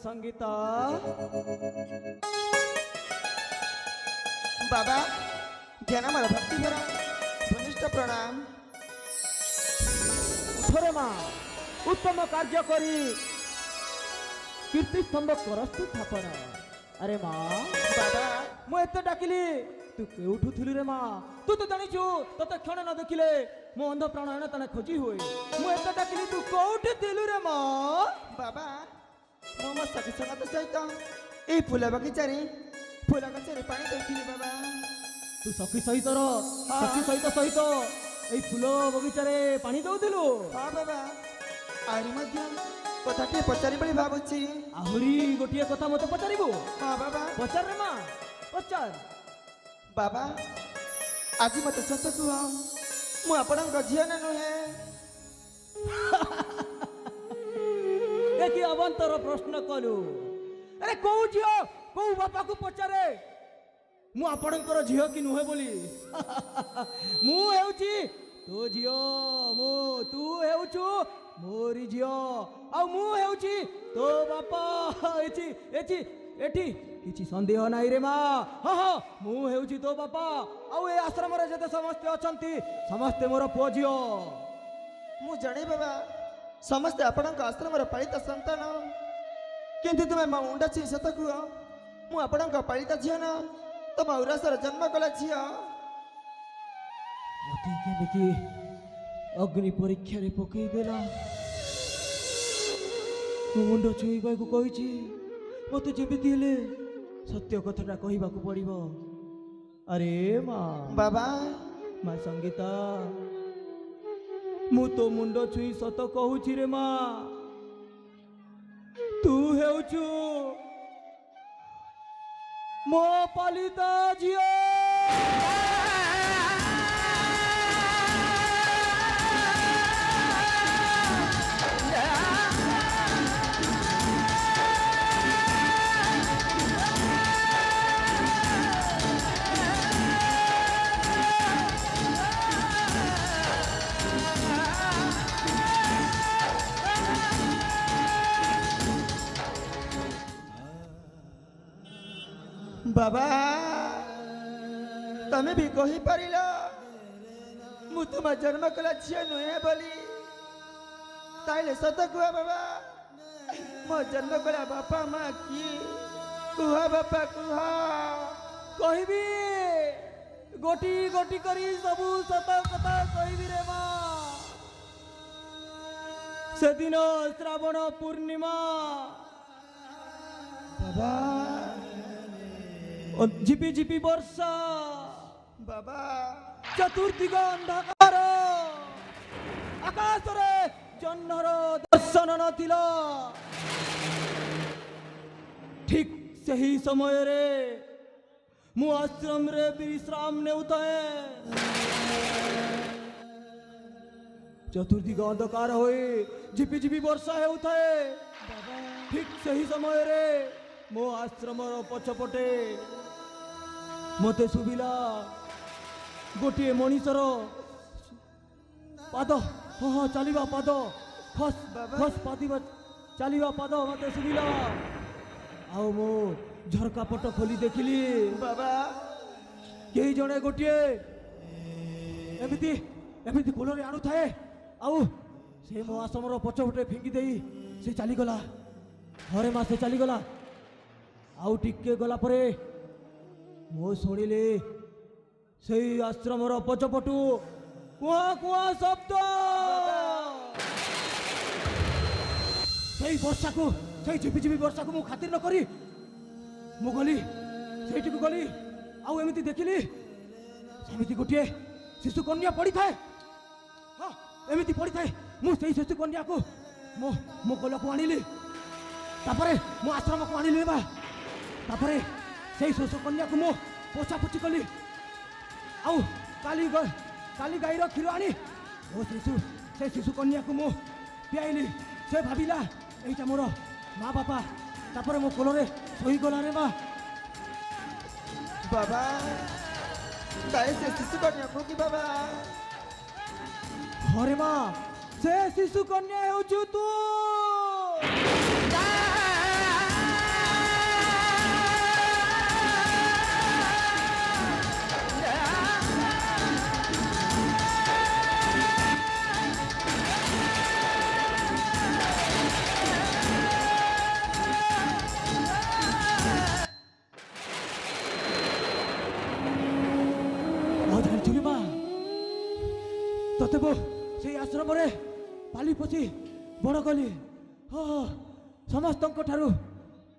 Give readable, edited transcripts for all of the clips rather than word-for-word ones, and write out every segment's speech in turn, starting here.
संगीता बाबा ध्यान मार भक्ति भरा घनिष्ठ प्रणाम थोरे माँ उत्तम कार्य करी कीर्ति स्तंभ करस्तु स्थापन। अरे माँ बाबा मु एते डाकिली तू केउठु थिलु रे माँ तू तो जानिछु तते क्षण न देखिले मो अंध प्राणायण तने खोजी हुए मु एते डाकिली तू कोउठु थिलु रे माँ बाबा मो सखी संगत सहित ए फूल बगीचारे फूल गछरे पानी देउथिली बाबा तू सखी सहित सहित এই ফুল বগিচারে পানি দউଥିଲୁ हाँ बाबा आरी मध्य कथाटे पचारि बली भाबुछि ଆହୁରି ଗୋଟିଏ କଥା ମତେ ପଚାରିବୁ हाँ बाबा ପଚାର ରେ ମା ପଚାର बाबा आज मत सत कुह मु आपणक झियो ना नुहे ଏ କି ଅବନ୍ତର ପ୍ରଶ୍ନ କଲୁ ଆରେ କୋଉ ଝିଅ କୋଉ ବାପାକୁ ପଚାରେ ମୁଁ ଆପଣଙ୍କର ଝିଅ କି ନୁହେଁ ବୋଲି ମୁଁ ହେଉଛି ତୋ ଝିଅ ତୁ ହେଉଛୁ ମୋରି ଝିଅ ଆଉ ମୁଁ ହେଉଛି ତୋ ବାପା ଏଠି କିଛି ସନ୍ଦେହ ନାହିଁ ରେ ମା ହଁ ହଁ ମୁଁ ହେଉଛି ତୋ ବାପା ଆଉ ଏ ଆଶ୍ରମରେ ଯେତେ ସମସ୍ତେ ଅଛନ୍ତି ସମସ୍ତେ ମୋର ପୁଅ ଝିଅ मु जाने बाबा समस्त आपणक आश्रम पालित संतान किंतु तुम्हें मो मुंडा छी सत कुह मु आपणक पालित झियो ना तुम उरासर जन्म कला झियो मते केमिति अग्नि परीक्षा रे पकई देला मुंड छुईबा को कहिछि मते जेमिति हेले सत्य कथाटा कहिबा को पड़िबो अरे मां बाबा मां संगीता मु तो मुंड छुई सत कहूछि रे मां तू हेउछु मो पालिता झियो बाबा तमें भी कही पारिल मु तुम जन्म कला झियो नुहे बोली ताइले सत कुह बाबा मो जन्म कला बापा माँ की कुह बापा कुह कहबी गोटी गोटी करी सबू सत कथा कहबी रे मां से दिन श्रावण पूर्णिमा बाबा झिपी झिपी वर्षा बाबा चतुर्दिग अंधकार आकाश रे जन्नर दर्शन नथिला ठीक सही समय रे मु आश्रम रे विश्राम नेउताए चतुर्दिग अंधकार होए झिपी झिपी वर्षा हेउताए ठीक सही समय रे मो आश्रम पछपटे मते सुबिला गोटे मनीषर पाद हाँ चलिबा पाद खस खस पादिबा चलिबा पाद मते सुबिला आओ मो झरका पट खोली देखिली बाबा कई जणे गोटे एमिति एमिति कोलरे आनु थाए आउ से मो आश्रमर पछपटे फिंगी देई से चली गला हरे मा से चली गला आउ टिके गला परे मो शुणिले से आश्रमर पछपटू कुआ कुआ शब्द से वर्षा को से झिपी वर्षा को मु खातिर न करी मु गली सेठी को गली आउ एमिति देखिली सेमिति गोटे शिशु कन्या पड़ी थाए हाँ एमिति पड़ी थाए मु से शिशु कन्या को मो मो कोल को आनिली तापरे मो आश्रम को आनिली बा तापरे से शिशु कन्या को मो पोछा पोछी कली आउ काली गाईर क्षीर आनी ओ से शिशु कन्या को मो पियाइली से भाविला एटा मोर माँ बापा तापरे मो कोलरे सोई गला रे माँ बाबा ताए से शिशु कन्या को की बाबा हरे माँ से शिशु कन्या हेउछु तू সেই আশ্রমরে পালি পচি বড় কলি ସମସ୍ତଙ୍କ ଠାରୁ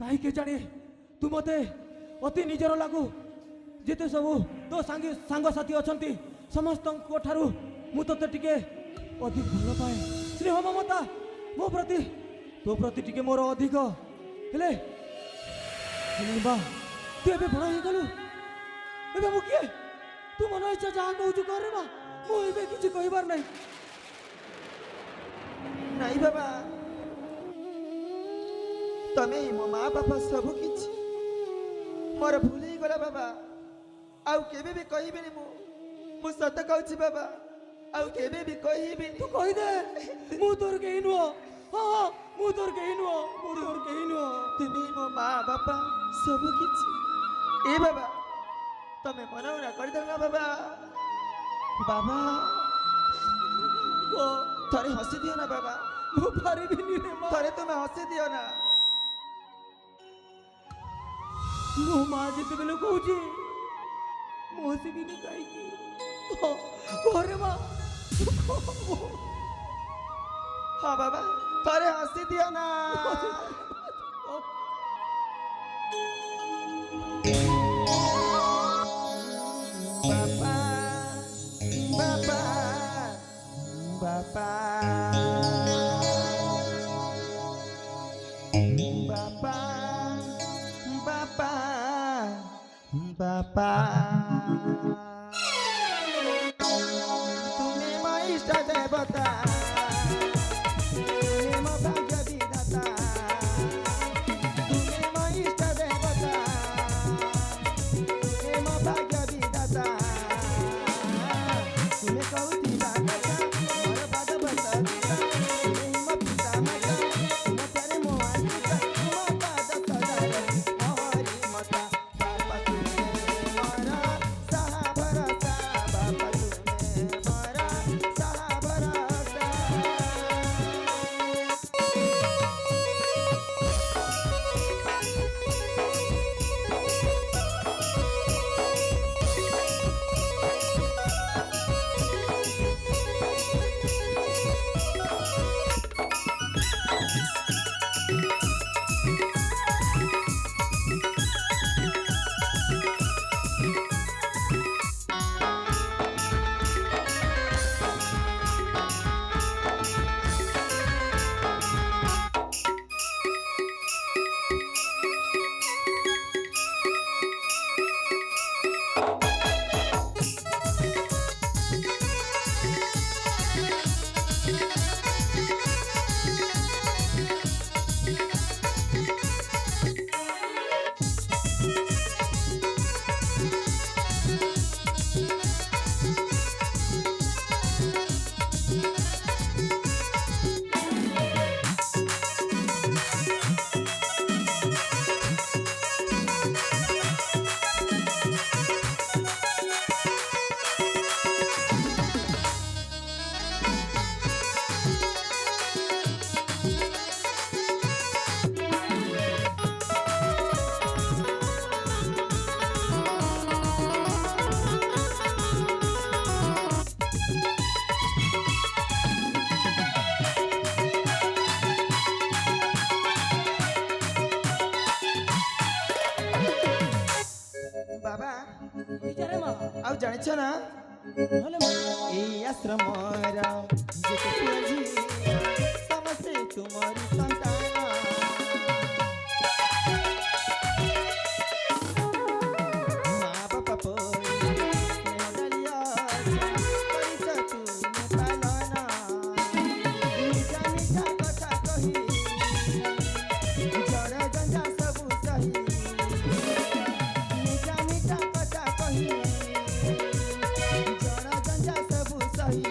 କାହିଁକି ଜାଣି ତୁ ମୋତେ ଅତି ନିଜର ଲାଗୁ ଯେତେ ସବୁ ତୋ ସାଙ୍ଗସାଥି ଅଛନ୍ତି ସମସ୍ତଙ୍କ ଠାରୁ ମୁଁ ତୋତେ ଟିକେ ଅଧିକ ଭଲ ପାଏ ସ୍ନେହ ମମତା ମୋ ପ୍ରତି ତୋ ପ୍ରତି ଟିକେ ମୋର ଅଧିକ ହେଲେ ବା ତୁ ଏବେ ବଡ଼ ହେଇଗଲୁ ଏବେ ମୁଁ କିଏ ତୁ ମନ ଇଚ୍ଛା ଯାହା କହୁଛୁ କରେ ମା ମୁଁ ଏବେ କିଛି କହିବାର ନାହିଁ ନାଇଁ ବାବା ତମେ ମୋ ମା ବାପା ସବୁ କିଛି ମୋର ଭୁଲ ହେଇଗଲା ବାବା ଆଉ କେବେ ବି କହିବିନି ମୁଁ ସତ କହୁଛି ବାବା ଆଉ କେବେ ବି କହିବିନି ତୁ କହିଦେ ମୁଁ ତୋର କେହି ନୁହଁ ହଁ ମୁଁ ତୋର କେହି ନୁହଁ ତୁମେ ମୋ ମା ବାପା ସବୁ କିଛି ଏ ବାବା ତମେ ମନ ଉଣା କରିଦେଲ ନା ବାବା ବାବା ଥରେ ହସି ଦିଅ ନା ବାବା ମୁଁ ପାରିବିନି ରେ ମା ଥରେ ତୁମେ ହସି ଦିଅ ନା ମୋ ମା ଯେତେବେଳେ କହୁଛି ମୁଁ ହସିବିନି କାହିଁକି ଘରେ ମା ହଁ ବାବା ଥରେ ହସି ଦିଅ ନା ବାପା ବାପା ବାପା ବାପା ବାପା ବାପା তুমি ମୋ ଇଷ୍ଟ ଦେବତା তুমি ମୋ ଭାଗ୍ୟ ବିଧାତା তুমি ମୋ ଇଷ୍ଟ ଦେବତା তুমি ମୋ ଭାଗ୍ୟ ବିଧାତା তুমি କହୁଥିବା କଥା ମୋର ପାଦ ବସା তুমি ମୋ ପିତା ମାତା ତୁମ ଠାରେ ମୋ ଆଶ୍ରିତ ତୁମ ପାଦ ସଦାରେ ମୋହରି ମତା ବାପା ତୁମେ ମୋର ସାହା ଭରସା ବାପା ତୁମେ ମୋର ସାହା ଭରସା ବାବା ବିଚାରେ ମା ଆଉ ଜାଣିଛ ନା ହେଲେ ମା এই আশ্রমর যেতে পুজি সমস্তে তোমার সন্তান মা বাপা পরি স্নেহলিয়া করিছ তুমি পালন মিঠা মিঠা কথা কহি জড় গঞ্জা সবু সহি মিঠা মিঠা কথা কহি জড় গঞ্জা সবু সহি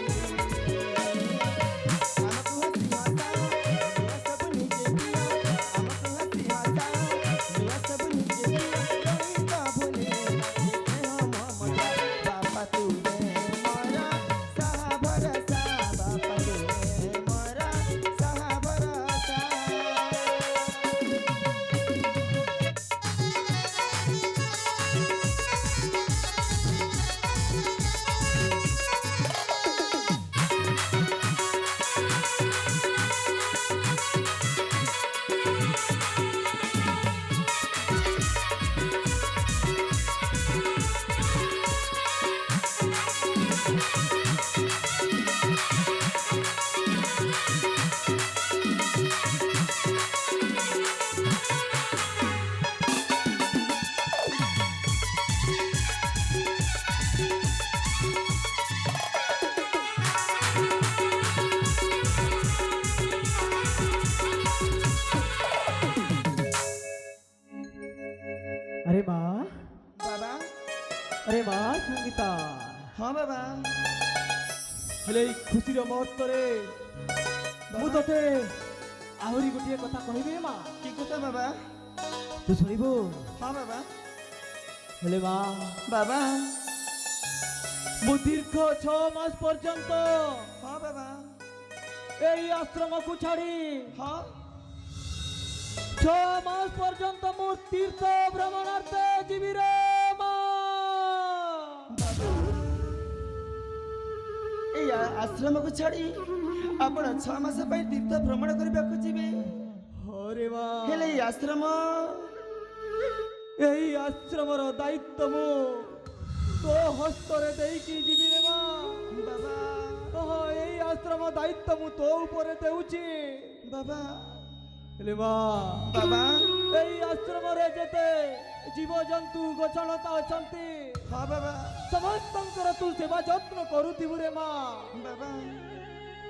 আরে মা, বাবা আরে মা সঙ্গীতা, ହଁ ବାବା ହେଲେ ଏଇ ଖୁସିର ମୁହୂର୍ତ୍ତରେ ମୁଁ ତତେ ଆହୁରି ଗୋଟିଏ କଥା କହିବି ମା, କି କଥା ବାବା ତୁ ଶୁଣିବୁ। ହଁ ବାବା ହେଲେ ମା, ବାବା ମୁଁ ଦୀର୍ଘ 6 ମାସ ପର୍ଯ୍ୟନ୍ତ ହଁ ବାବା এই আশ্রমକୁ ଛାଡ଼ି ହଁ 6 মাস পর্যন্ত ମୁଁ ତୀର୍ଥ ଭ୍ରମଣାର୍ଥେ ଯିବି ରେ ମା। এই আশ্রমକୁ ଛାଡ଼ି ଆପଣ 6 ମାସ ପାଇଁ ତୀର୍ଥ ଭ୍ରମଣ କରିବାକୁ ଯିବେ। ହରେ ମା, ହେଲେ এই ଆଶ୍ରମ এই ଆଶ୍ରମର ଦାୟିତ୍ୱ ମୁଁ ତୋ ହସ୍ତରେ ଦେଇକି ଯିବି ରେ ମା। ବାବା এই আশ্রম দায়িত্ব ମୁଁ ତୋ ଉପରେ ଦେଉଛି। ବାବା ହେଲେ ମା, ବାବା এই ଆଶ୍ରମରେ ଯେତେ ଜୀବଜନ୍ତୁ ଗଛଲତା ଅଛନ୍ତି ହଁ ବାବା ସମସ୍ତଙ୍କର ତୁ ସେବା ଯତ୍ନ କରୁଥିବୁ ରେ ମା। ବାବା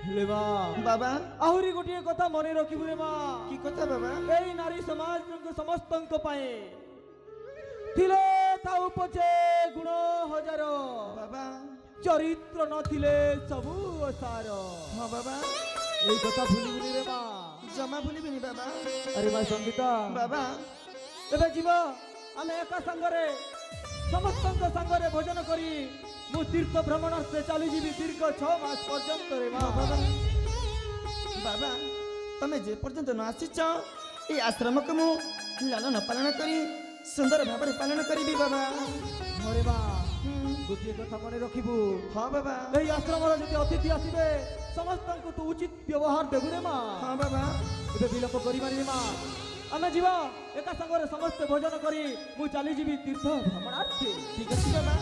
ହେଲେ ମା, ବାବା ଆହୁରି ଗୋଟିଏ କଥା ମନେ ରଖିବୁ ରେ ମା। କି କଥା ବାବା এই ନାରୀ ସମାଜଙ୍କ ସମସ୍ତଙ୍କ ପାଇଁ ଥିଲେ ଥାଉ ପଛେ ଗୁଣ ହଜାର, ବାବା ଚରିତ୍ର ନଥିଲେ ସବୁ ଅସାର। ହଁ ବାବା এই কথা ভুলিবুনি রে মা। ଜମା ଭୁଲିବିନି ବାବା আরে মা সঙ্গীতা, ବାବା ଏବେ ଯିବ ଆମେ ଏକା ସାଙ୍ଗରେ ସମସ୍ତଙ୍କ ସାଙ୍ଗରେ ଭୋଜନ କରି ମୁଁ ତୀର୍ଥ ଭ୍ରମଣାର୍ଥେ ଚାଲିଯିବି ଦୀର୍ଘ 6 ମାସ ପର୍ଯ୍ୟନ୍ତ ରେ ମା। ବାବା ବାବା ତମେ ଯେ ପର୍ଯ୍ୟନ୍ତ ନ ଆସିଛ এই ଆଶ୍ରମକୁ ମୁଁ ଲାଳନ ପାଳନ କରି ସୁନ୍ଦର ଭାବରେ ପାଳନ କରିବି ବାବା। ହରେ ମା, ଗୋଟିଏ କଥା ମନେ ରଖିବୁ। ହଁ ବାବା এই ଆଶ୍ରମର ଯଦି ଅତିଥି ଆସିବେ ସମସ୍ତଙ୍କୁ ତୁ ଉଚିତ ବ୍ୟବହାର ଦେବୁ ରେ ମା। ହଁ ବାବା ଏବେ ବିଳମ୍ବ କରିବାନି ରେ ମା, ଆମେ ଯିବା ଏକା ସାଙ୍ଗରେ ସମସ୍ତେ ଭୋଜନ କରି ମୁଁ ଚାଲିଯିବି ତୀର୍ଥ ଭ୍ରମଣାର୍ଥେ। ଠିକ ଅଛି ବାବା